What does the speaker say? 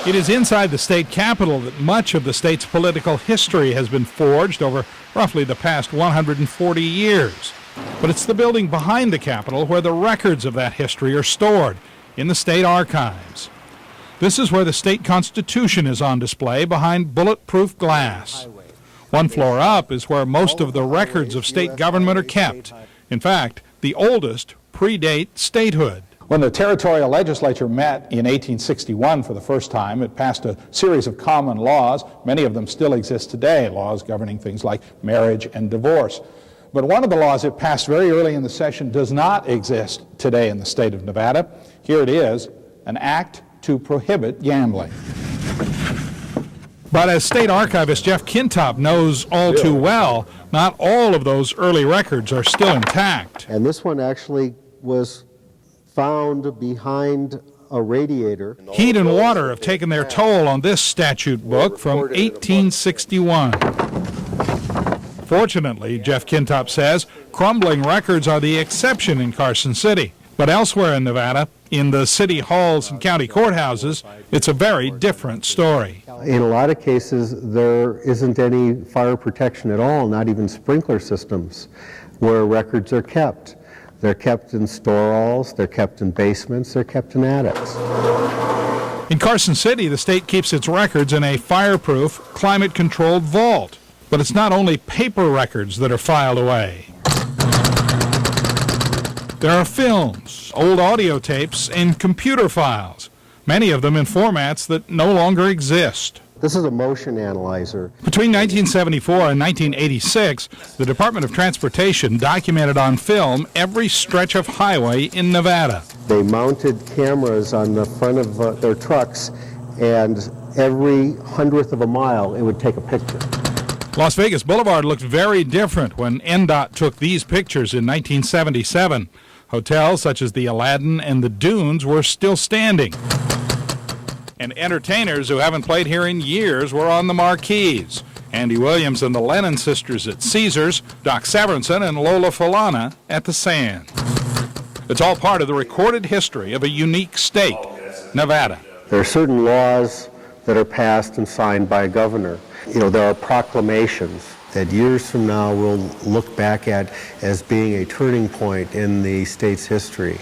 It is inside the state capitol that much of the state's political history has been forged over roughly the past 140 years. But it's the building behind the capitol where the records of that history are stored, in the state archives. This is where the state constitution is on display behind bulletproof glass. One floor up is where most of the records of state government are kept. In fact, the oldest predate statehood. When the territorial legislature met in 1861 for the first time, it passed a series of common laws. Many of them still exist today, laws governing things like marriage and divorce. But one of the laws it passed very early in the session does not exist today in the state of Nevada. Here it is, an act to prohibit gambling. But as state archivist Jeff Kintop knows all too well, not all of those early records are still intact. And this one actually was found behind a radiator. Heat and water have taken their toll on this statute book from 1861. Fortunately, Jeff Kintop says, crumbling records are the exception in Carson City. But elsewhere in Nevada, in the city halls and county courthouses, it's a very different story. In a lot of cases, there isn't any fire protection at all, not even sprinkler systems, where records are kept. They're kept in store-alls, they're kept in basements, they're kept in attics. In Carson City, the state keeps its records in a fireproof, climate-controlled vault. But it's not only paper records that are filed away. There are films, old audio tapes, and computer files, many of them in formats that no longer exist. This is a motion analyzer. Between 1974 and 1986, the Department of Transportation documented on film every stretch of highway in Nevada. They mounted cameras on the front of their trucks, and every 100th of a mile, it would take a picture. Las Vegas Boulevard looked very different when NDOT took these pictures in 1977. Hotels such as the Aladdin and the Dunes were still standing. And entertainers who haven't played here in years were on the marquees. Andy Williams and the Lennon Sisters at Caesars, Doc Severinsen and Lola Falana at the Sands. It's all part of the recorded history of a unique state, Nevada. There are certain laws that are passed and signed by a governor. You know, there are proclamations that years from now we'll look back at as being a turning point in the state's history.